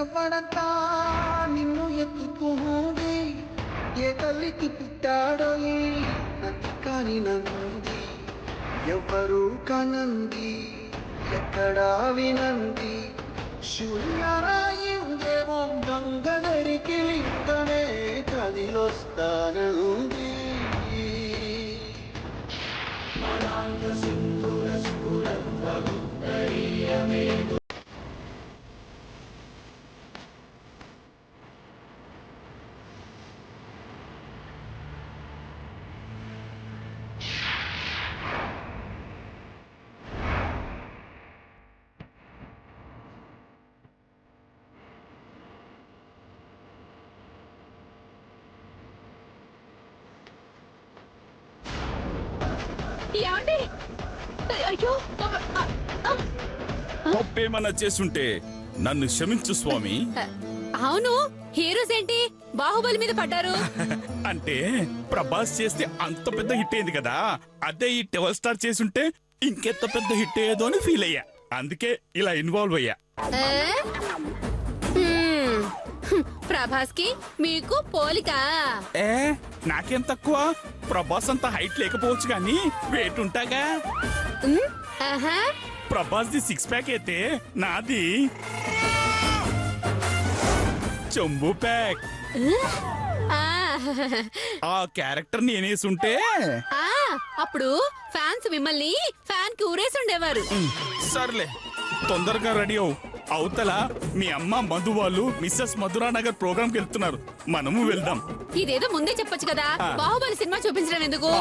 ఎవ్వడంట నిన్ను ఎత్తుకున్నది ఏ తల్లికి పుట్టాడో కానీ నంది ఎవ్వరూ కనంది ఎక్కడా వినంది శూన్యరాయిందేమో గంగదరికి లింకనే కదిలొస్తానంది తప్పేమన్నా చేసుంటే నన్ను క్షమించు స్వామి. అవును, హీరోస్ ఏంటి బాహుబలి మీద పడ్డారు? అంటే ప్రభాస్ చేస్తే అంత పెద్ద హిట్ అయింది కదా, అదే ఈ టెవల్ స్టార్ చేసుంటే ఇంకెంత పెద్ద హిట్ అయ్యేదో అని ఫీల్ అయ్యా. అందుకే ఇలా ఇన్వాల్వ్ అయ్యా. ప్రభాస్ కి మీకు పోలిక? నాకేం తక్కువ, ప్రభాస్ అంత హైట్ లేకపోవచ్చు కానీ వెయిట్ ఉంటాగా. ప్రభాస్ ది 6 ప్యాక్ అయితే నాది చెంబు ప్యాక్. ఆ క్యారెక్టర్ నేనేసుంటే అప్పుడు ఫ్యాన్స్ మిమ్మల్ని ఫ్యాన్ కి ఊరేసి ఉండేవారు. సర్లే, తొందరగా రెడీ అవు. అవతల మీ అమ్మ మధు వాళ్ళు మిస్సెస్ మధురానగర్ ప్రోగ్రామ్ కి వెళ్తున్నారు, మనము వెళ్దాం. ఇదేదో ముందే చెప్పొచ్చు కదా, బాహుబలి సినిమా చూపించడం ఎందుకు?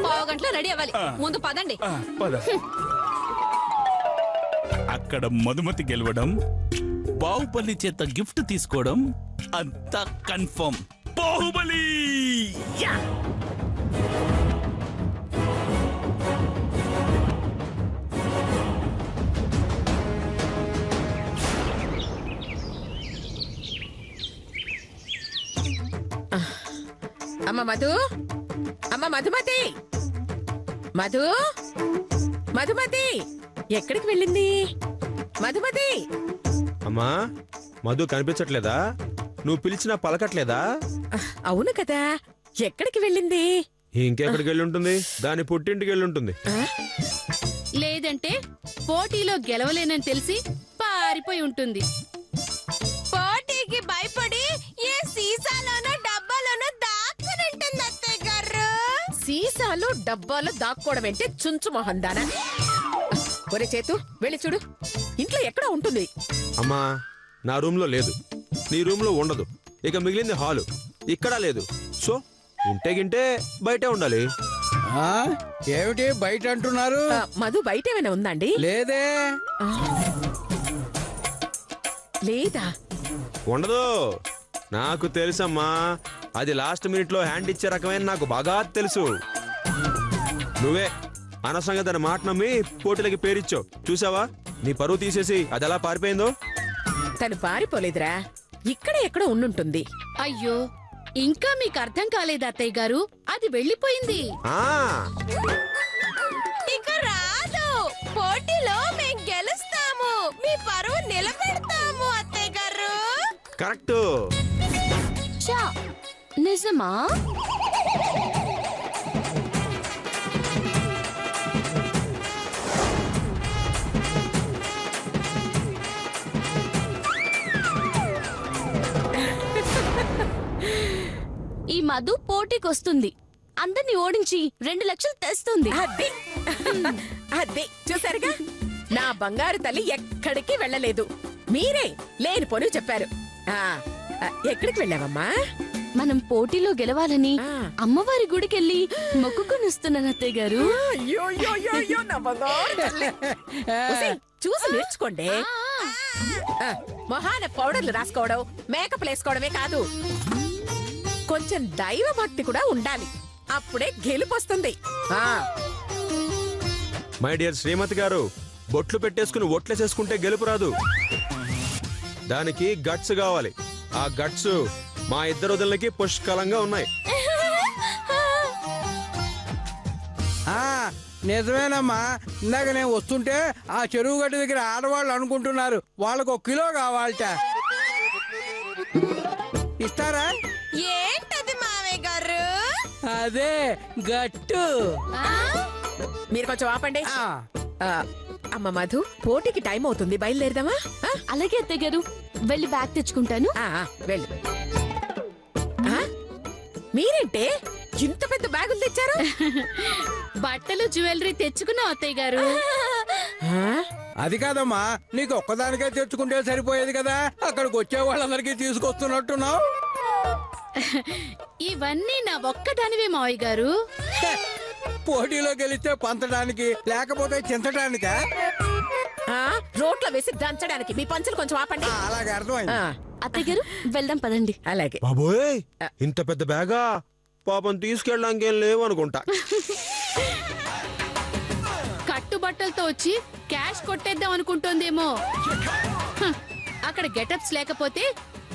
పావు గంటలో రెడీ అవ్వాలి, ముందు పదండి. పద. అక్కడ మధుమతి గెలవడం, బాహుబలి చేత గిఫ్ట్ తీసుకోవడం అంతా కన్ఫర్మ్. బాహుబలి! అమ్మ మధు, అమ్మ మధుమతి, మధు, మధుమతి ఎక్కడికి వెళ్ళింది? మధుమతి! అమ్మా, మధు కనిపించట్లేదా? నువ్వు పిలిచినా పలకట్లేదా? అవును కదా, ఎక్కడికి వెళ్ళింది? ఇంకెక్కడికి వెళ్ళుంటుంది? దాని పుట్టింటికి వెళ్ళుంటుంది. లేదంటే పోటీలో గెలవలేనని తెలిసి పారిపోయి ఉంటుంది. పోటీకి భయపడి ఏ సీసాలోనో డబ్బాలోనో దాక్కునుంటుంది అత్తయ్య గారు. సీసాలు డబ్బాలు దాక్కోవడం అంటే చుంచు మొహందానా. ఒరే చేతు, వెళ్ళి చూడు, ఇంట్లో ఎక్కడ ఉంటుంది? అమ్మా, నా రూమ్ లో లేదు, నీ రూమ్ లో ఉండదు, ఇక మిగిలింది హాలు, ఇక్కడ లేదు. సో ఉంటే గింటే బయటే ఉండాలి. ఏమిటి బయట అంటున్నారు? మధు బయట ఏమైనా ఉందండి? లేదే. లేదా? ఉండదు, నాకు తెలుసమ్మా. అది లాస్ట్ మినిట్ లో హ్యాండ్ ఇచ్చే రకమైన నాకు బాగా తెలుసు. నువ్వే అనవసరంగా దాని మాట నమ్మి పోటీలకి పేరిచ్చావు. చూసావా, నీ పరువు తీసేసి అది ఎలా పారిపోయిందో. తను పారిపోలేదురా, ఇక్కడ ఎక్కడ ఉండుంటుంది. అయ్యో, ఇంకా మీకు అర్థం కాలేదు అత్తయ్య గారు, అది వెళ్ళిపోయింది. ఇక రాదు, పోటీలో మేం గెలుస్తాము, మీ పరువు నిలబెడతాము అత్తయ్య గారు. కరెక్ట్. నిజమా? ఈ మధు పోటీకొస్తుంది, అందరినీ ఓడించి 2 లక్షలు తెస్తుంది. అదే చూసారుగా, నా బంగారు తల్లి ఎక్కడికి వెళ్ళలేదు, మీరే లేని పొని చెప్పారు. ఎక్కడికి వెళ్ళావమ్మా? మనం పోటీలో గెలవాలని అమ్మవారి గుడికెళ్ళి మొక్కుకొనిస్తున్నాను అత్తయ్య గారు. చూసి నేర్చుకోండి. మొహాన పౌడర్లు రాసుకోవడం, మేకప్ వేసుకోవడమే కాదు, కొంచెం దైవ భక్తి కూడా ఉండాలి. అప్పుడే గెలుపొస్తుంది. మై డియర్ శ్రీమతి గారు, బొట్లు పెట్టేసుకుని ఒట్లేసేసుకుంటే గెలుపు రాదు. దానికి గట్స్ కావాలి. ఆ గట్స్ మా ఇద్దరు వదినలకి పుష్కలంగా ఉన్నాయి. ఆ నిజమేనమ్మా. ఇందాక నేను వస్తుంటే ఆ చెరువు గట్టు దగ్గర ఆడవాళ్ళు అనుకుంటున్నారు వాళ్ళకు 1 కిలో కావాలట. ఇస్తారా? ఏంటది మావయ్య గారు? అదే గట్టు. మీరు కొంచెం ఆపండి. ఆ, అమ్మ మధు, పోటీకి టైం అవుతుంది, బయలుదేరదామా? అలాగే అత్తయ్య గారు, వెళ్ళి బ్యాగ్ తెచ్చుకుంటాను. వెళ్ళు. మీరేంటే ఇంత పెద్ద బ్యాగులు తెచ్చారు? బట్టలు జ్యువెలరీ తెచ్చుకున్నాం అత్తయ్య గారు. అది కాదమ్మా, నీకు ఒక్కదానికే తెచ్చుకుంటే సరిపోయేది కదా, అక్కడికి వచ్చే వాళ్ళందరికీ తీసుకొస్తున్నట్టున్నావు. ఇవన్నీ నా ఒక్కదానివే మావయ్య గారు. పోటీలో గెలిస్తే పంచడానికి లేకపోతే చించడానికా? రోడ్లో వేసి దంచడానికి. మీ పంచులు కొంచెం ఆపండి. అలాగే అర్థమైంది. అత్తయ్య గారు వెళ్దాం పదండి. అలాగే. బాబోయ్, ఇంత పెద్ద బ్యాగా? పాపం తీసుకెళ్ళడానికి ఏం లేవు అనుకుంటా. కట్టుబట్టలతో వచ్చి క్యాష్ కొట్టేద్దాం అనుకుంటోందేమో. హ, అక్కడ గెటప్స్ లేకపోతే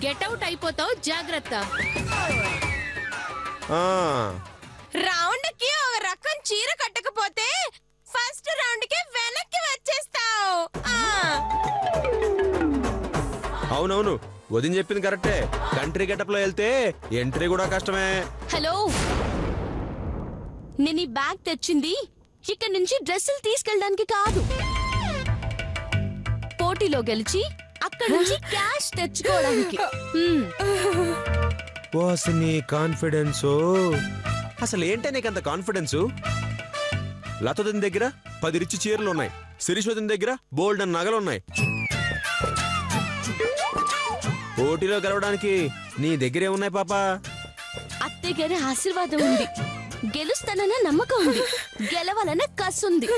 గెటౌట్ అయిపోతావు, జాగ్రత్త. ఆ, రౌండ్ కి ఒక రకం చీర కట్టకపోతే ఫస్ట్ రౌండ్ కి వెనక్కి వచ్చేస్తావు. అవునవును, వదిన చెప్పింది కరెక్టే. కంట్రీ గెటప్ లో వెళ్తే ఎంట్రీ కూడా కష్టమే. హలో, నేను ఈ బ్యాగ్ తెచ్చింది ఇక్కడ నుంచి డ్రెస్సులు తీసుకెళ్ళడానికి కాదు, పోటీలో గెలిచి అక్కడి నుంచి క్యాష్ తెచ్చుకోవడానికి. వాస్ నీ కాన్ఫిడెన్స్? అసలు ఏంటే నీకంత కాన్ఫిడెన్స్? లతదిన దగ్గర 10 రిచ్ చీరలు ఉన్నాయి, శిరీషోదిన దగ్గర బోల్డ్ అని నగలున్నాయి. పోటీలో గెలవడానికి నీ దగ్గర ఏమున్నాయి పాపా? అత్తయ్య గారి ఆశీర్వాదం ఉంది, గెలుస్తానన్న నమ్మకం ఉంది, గెలవాలన్న కసుంది.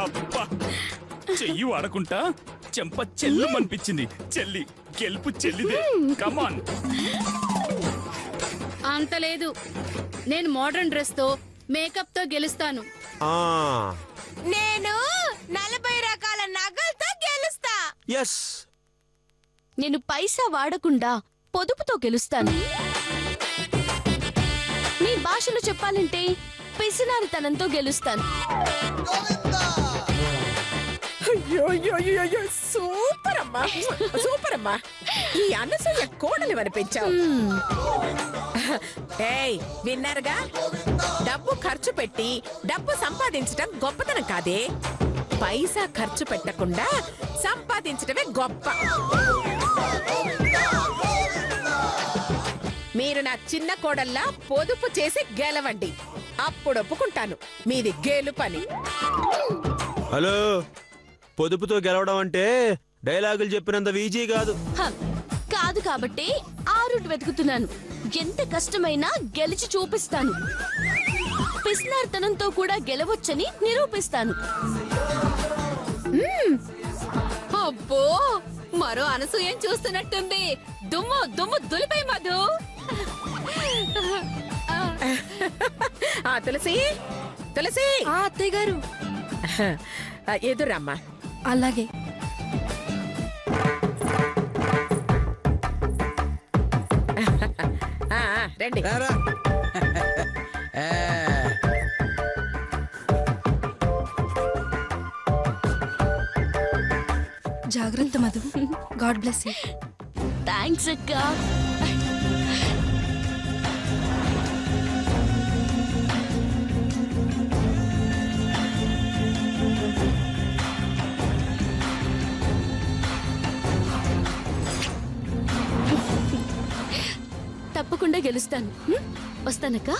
అబ్బా, చెయ్యి వాడకుంటా చెంప చెల్లు అనిపించింది. చెల్లి గెలుపు చెల్లిదే. కమాన్. అంత లేదు, నేను మోడర్న్ డ్రెస్ తో మేకప్ తో గెలుస్తాను. ఆ, నేను 40 రకాల నగలతో గెలుస్తా. ఎస్. నేను పైసా వాడకుండా పొదుపుతో గెలుస్తాను. మీ భాషలో చెప్పాలంటే పిసినారితనంతో గెలుస్తాను. సూపర్ అమ్మా, సూపర్ అమ్మా. ఈ అనసూయ కోడలు అనిపించావు. ఏయ్, విన్నారుగా? డబ్బు ఖర్చు పెట్టి డబ్బు సంపాదించడం గొప్పతనం కాదే, పైసా ఖర్చు పెట్టకుండా సంపాదించడమే గొప్ప. మీరు నా చిన్న కోడల్లా పొదుపు చేసి గెలవండి, అప్పుడు ఒప్పుకుంటాను మీది గెలుపని. హలో, పొదుపుతో గెలవడం అంటే డైలాగులు చెప్పినంత ఈజీ కాదు. కాదు కాబట్టి ఆ రూట్ వెతుకుతున్నాను. ఎంత కష్టమైనా గెలిచి చూపిస్తాను. పిసినార్తనంతో కూడా గెలవొచ్చని నిరూపిస్తాను. అబ్బో, మరో అనసూయం చూస్తున్నట్టుంది. దుమ్ము దుమ్ము దులిపై మధు. తులసి, తులసి. అత్తయ్య గారు. ఎదురమ్మా. అలాగే. రండి. రారా. జాగ్రత్త Madhu. God bless you. Thanks అక్క. తప్పకుండా గెలుస్తాను. వస్తానక్క.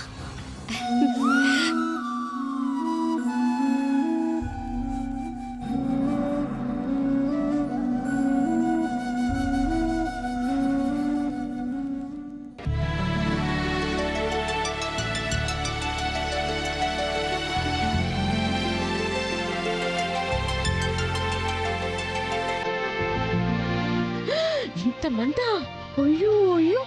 ఇంత మంట! అయ్యో అయ్యో!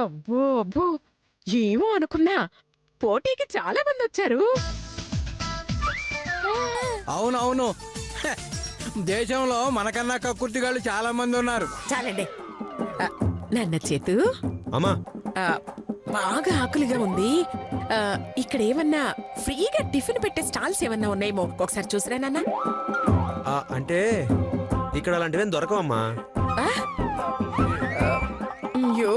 అబ్బో అబ్బో, ఏమో అనుకున్నా, పోటీకి చాలా మంది వచ్చారు. అవునవును, హె, దేశంలో మనకన్నా కక్కుర్తిగాళ్ళు చాలా మంది ఉన్నారు. చాలండి. నాన్న చేతు, అమ్మా బాగా ఆకలిగా ఉంది. ఇక్కడ ఏమన్నా ఫ్రీగా టిఫిన్ పెట్టే స్టాల్స్ ఏమన్నా ఉన్నాయేమో ఒకసారి చూసిరా నాన్న. అంటే ఇక్కడ అలాంటివేం దొరకవమ్మా. అయ్యో,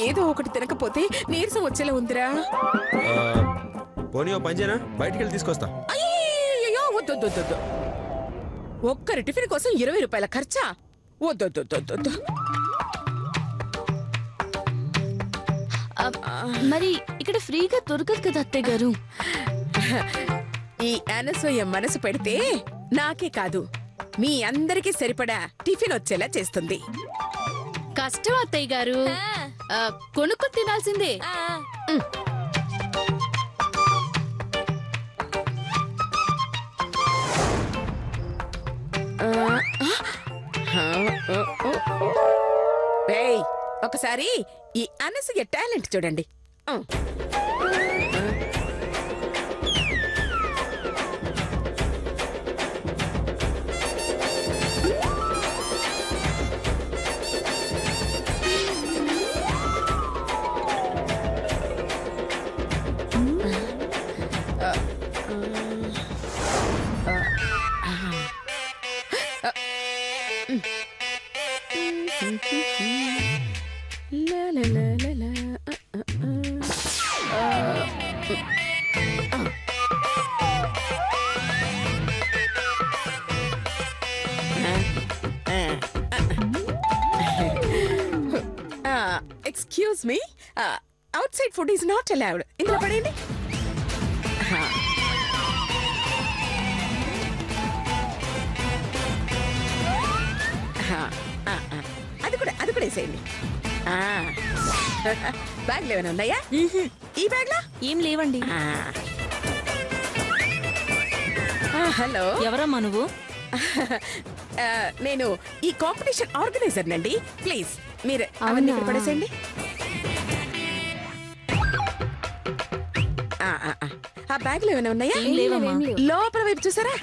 ఏదో ఒకటి తినకపోతే నీరసం వచ్చేలా ఉందిరా. పోనీ ఓ పని చేయనా, బయటికి వెళ్ళి తీసుకొస్తా. అయ్యో వద్దొద్దొద్దు, ఒక్కరి టిఫిన్ కోసం 20 రూపాయల ఖర్చా? వద్దొద్దొద్దొద్దు. మరి ఇక్కడ ఫ్రీగా దొరకదు కదా అత్తయ్య గారు. ఈ అనసూయ మనసు పెడితే నాకే కాదు, మీ అందరికీ సరిపడా టిఫిన్ వచ్చేలా చేస్తుంది. కష్టం అత్తయ్య గారు, కొనుక్కు తినాల్సిందే. ఏయ్, ఒకసారి ఈ అనసూయ టాలెంట్ చూడండి. La la la la la. Excuse me. Outside food is not allowed. ఇందులో పడేయండి. అది కూడా వేసేయండి. బ్యాగ్లు ఏమైనా ఉన్నాయా? ఈ బ్యాగ్లా ఏం లేవండి. హలో, ఎవరమ్మా నువ్వు? నేను ఈ కాంపిటీషన్ ఆర్గనైజర్ నండి. ప్లీజ్ మీరు అవన్నీ ఇక్కడ పడేసేయండి. ఆ బ్యాగ్లు ఏమైనా ఉన్నాయా? లోపల వైపు చూసారా?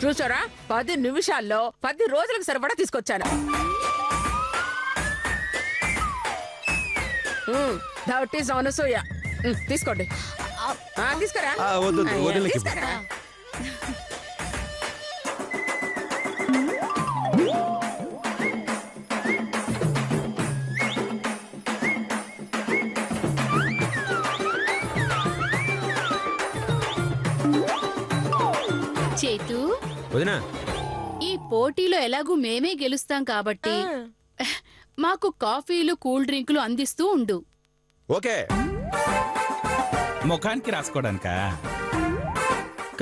చూసారా, 10 నిమిషాల్లో 10 రోజులకు సరిపడా తీసుకొచ్చాను. That is Anasuya. తీసుకోండి. తీసుకురా. తీసుకురా. చేతు, వదినా, ఈ పోటీలో ఎలాగూ మేమే గెలుస్తాం కాబట్టి మాకు కాఫీలు కూల్ డ్రింకులు అందిస్తూ ఉండు. ఓకే. ముఖానికి రాసుకోవడానికా?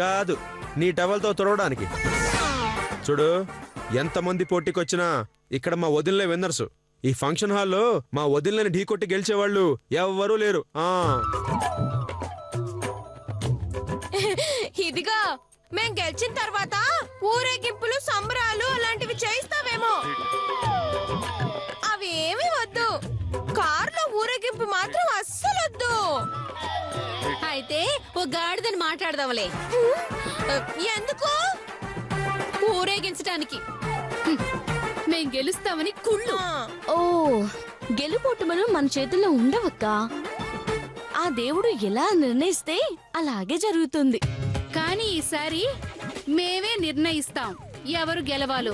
కాదు, నీ టవల్తో తుడవడానికి. చూడు, ఎంతమంది పోటీకొచ్చినా ఇక్కడ మా వదినలే విన్నర్సు. ఈ ఫంక్షన్ హాల్లో మా వదినలని ఢీకొట్టి గెలిచేవాళ్ళు ఎవ్వరూ లేరు. ఇదిగా మేం గెలిచిన తర్వాత ఊరేగింపులు, సంబరాలు అలాంటివి చేయిస్తావేమో. అవి ఏమీ వద్దు. కారులో ఊరేగింపు మాత్రం అస్సలు వద్దు. అయితే ఓ గాడిదని మాట్లాడదాంలే. ఎందుకు? ఊరేగించడానికి. మేం గెలుస్తామని కుళ్ళు. ఓ, గెలుపోటములు మన చేతుల్లో ఉండవక్క. ఆ దేవుడు ఎలా నిర్ణయిస్తే అలాగే జరుగుతుంది. కానీ ఈసారి మేమే నిర్ణయిస్తాం ఎవరు గెలవాలో.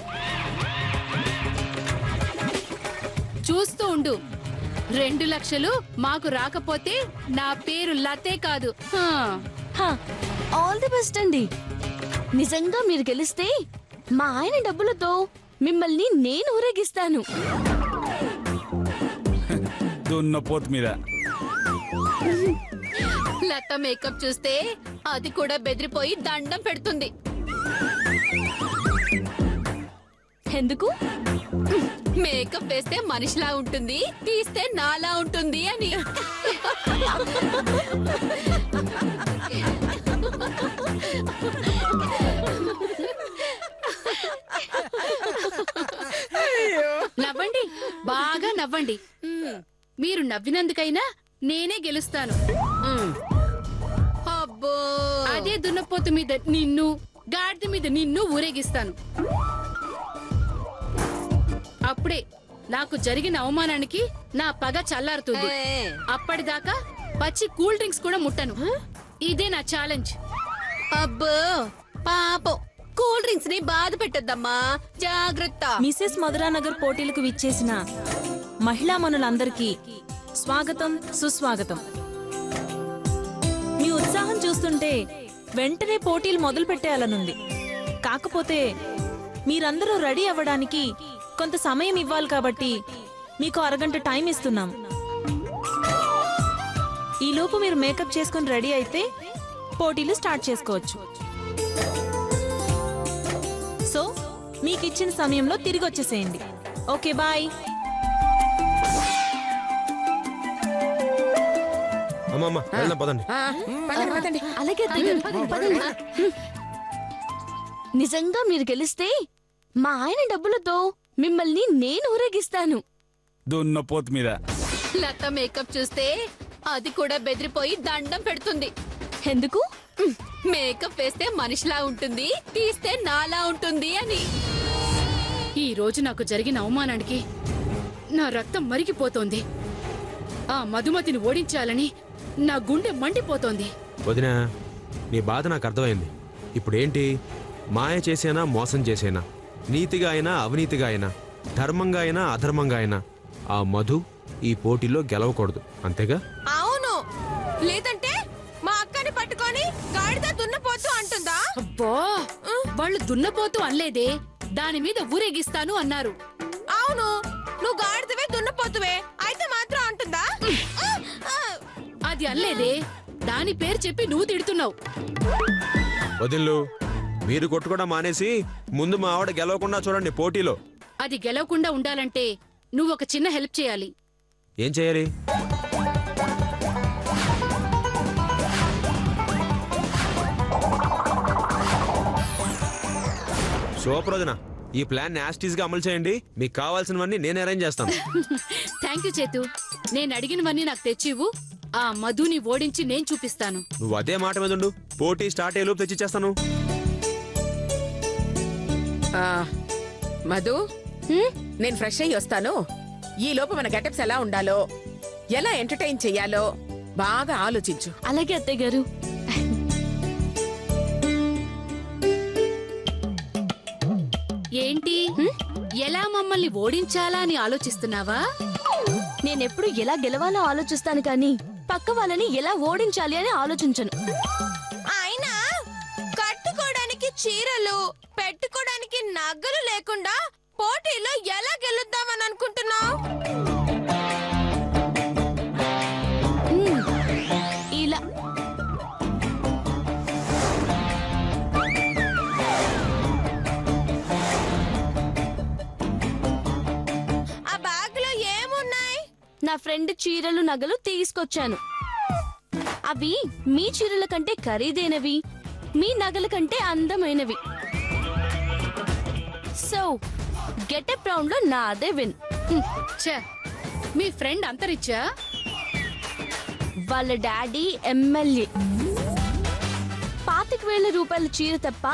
చూస్తూ ఉండు. 2 లక్షలు మాకు రాకపోతే నా పేరు లతే కాదు. ఆల్ ది బెస్ట్ అండి. నిజంగా మీరు గెలిస్తే మా ఆయన డబ్బులతో మిమ్మల్ని నేను ఊరేగిస్తాను. దున్నపోతు మీద లత మేకప్ చూస్తే అది కూడా బెదిరిపోయి దండం పెడుతుంది. ఎందుకు? మేకప్ వేస్తే మనిషిలా ఉంటుంది, తీస్తే నాలా ఉంటుంది అని. నవ్వండి, బాగా నవ్వండి. మీరు నవ్వినందుకైనా నేనే గెలుస్తాను. అబ్బో, అదే దున్నపోతు మీద నిన్ను, గాడిద మీద నిన్ను ఊరేగిస్తాను. అప్పుడే నాకు జరిగిన అవమానానికి నా పగ చల్లారుతుంది. అప్పటిదాకా పచ్చి కూల్ డ్రింక్స్ కూడా ముట్టను. ఇదే నా ఛాలెంజ్. అబ్బో పాపం, కూల్ డ్రింక్స్ ని బాధ పెట్టద్దమ్మా, జాగ్రత్త. మిసెస్ మధురానగర్ పోటీలకు విచ్చేసిన మహిళా మనులందరికీ స్వాగతం, సుస్వాగతం. మీ ఉత్సాహం చూస్తుంటే వెంటనే పోటీలు మొదలు పెట్టేయాలనుంది. కాకపోతే మీరందరూ రెడీ అవ్వడానికి కొంత సమయం ఇవ్వాలి కాబట్టి మీకు అరగంట టైం ఇస్తున్నాం. ఈలోపు మీరు మేకప్ చేసుకుని రెడీ అయితే పోటీలు స్టార్ట్ చేసుకోవచ్చు. సో మీకు ఇచ్చిన సమయంలో తిరిగి వచ్చేసేయండి. Okay, bye. అమ్మమ్మ వెళ్దాం పదండి. అలాగే అత్తయ్య గారు, పదండి. నిజంగా మీరు గెలిస్తే మా ఆయన డబ్బులతో మిమ్మల్ని నేను ఊరేగిస్తాను. దున్నపోతు మీద లత మేకప్ చూస్తే అది కూడా బెదిరిపోయి దండం పెడుతుంది. ఎందుకు? మేకప్ వేస్తే మనిషిలా ఉంటుంది, తీస్తే నాలా ఉంటుంది అని. ఈ రోజు నాకు జరిగిన అవమానానికి నా రక్తం మరిగిపోతోంది. ఆ మధుమతిని ఓడించాలని నా గుండె మండిపోతోంది. వదినా, నీ బాధ నాకు అర్థమైంది. ఇప్పుడేంటి? మాయ చేసేనా, మోసం చేసేనా, నీతిగా అయినా అవినీతిగా అయినా, ధర్మంగా అయినా అధర్మంగా అయినా ఆ మధు ఈ పోటీలో గెలవకూడదు, అంతేగా? అవును, లేదంటే మా అక్కని పట్టుకొని గాడిద దున్నపోతూ అంటుందా? అబ్బా, వాళ్ళు దున్నపోతూ అనలేదే, దాని మీద ఊరేగిస్తాను అన్నారు. అవును, నువ్వు గాడిదవే దున్నపోతువే అయితే మాత్రం అంటుందా? అది అనలేదే, దాని పేరు చెప్పి నువ్వు తిడుతున్నావు. వదిన్లు, మీరు కొట్టుకోవడం మానేసి ముందు మా ఆవిడ గెలవకుండా చూడండి పోటీలో. అది గెలవకుండా ఉండాలంటే నువ్వు ఒక చిన్న హెల్ప్ చేయాలి. ఏం చేయాలి? సూపర్ వదినా, ఈ ప్లాన్ యాస్టీస్ గా అమలు చేయండి. మీకు కావాల్సినవన్నీ నేను అరేంజ్ చేస్తాను. థ్యాంక్ యూ చేతు. నేను అడిగినవన్నీ నాకు తెచ్చివ్వు. ఆ మధుని ఓడించి నేను చూపిస్తాను. నువ్వు అదే మాట మీద ఉండు. పోటీ స్టార్ట్ అయ్యే లోపు తెచ్చిచ్చేస్తాను. మధు, నేను ఫ్రెష్ అయ్యి వస్తాను. ఈ లోపు మన గెటప్స్ ఎలా ఉండాలో, ఎలా ఎంటర్టైన్ చెయ్యాలో బాగా ఆలోచించు. అలాగే అత్తయ్య గారు. ఏంటి, ఎలా మమ్మల్ని ఓడించాలా అని ఆలోచిస్తున్నావా? నేనెప్పుడు ఎలా గెలవాలో ఆలోచిస్తాను కానీ పక్క వాళ్ళని ఎలా ఓడించాలి అని ఆలోచించను. అయినా కట్టుకోవడానికి చీరలు, పెట్టుకోవడానికి నగలు లేకుండా పోటీలో ఎలా గెలుద్దామని అనుకుంటున్నావు? ఇలా ఆ బ్యాగ్ లో ఏమున్నాయి? నా ఫ్రెండ్ చీరలు నగలు తీసుకొచ్చాను. అవి మీ చీరల కంటే ఖరీదైనవి, మీ నగల కంటే అందమైనవి. సో గెటప్ రౌండ్ లో నాదే విన్. ఛే, మీ ఫ్రెండ్ అంతరిచ్చా? వాళ్ళ డాడీ ఎమ్మెల్యే. 25,000 రూపాయల చీర తప్ప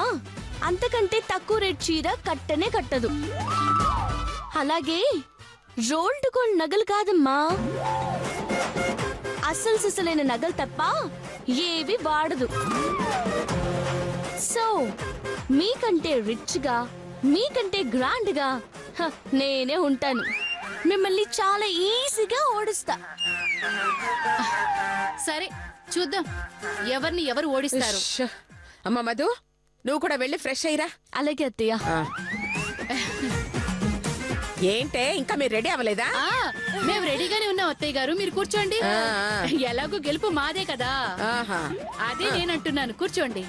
అంతకంటే తక్కువ రేట్ చీర కట్టనే కట్టదు. అలాగే రోల్డ్ గోల్డ్ నగలు కాదమ్మా, అసలు సిసలైన నగలు తప్ప ఏవి వాడదు. సో మీకంటే రిచ్ గా, మీకంటే గ్రాండ్ గా నేనే ఉంటాను. మిమ్మల్ని చాలా ఈజీగా ఓడిస్తా. సరే చూద్దాం ఎవరిని ఎవరు ఓడిస్తారు. ష్. అమ్మ మధు, నువ్వు కూడా వెళ్ళి ఫ్రెష్ అయ్యిరా. అలాగే అత్తయ్య. ఏంటే ఇంకా మీరు రెడీ అవ్వలేదా? ఆ, మేము రెడీగానే ఉన్నాం అత్తయ్య గారు, మీరు కూర్చోండి. ఆ, ఆ. ఎలాగో గెలుపు మాదే కదా. ఆహా. అదే నేనంటున్నాను, కూర్చోండి.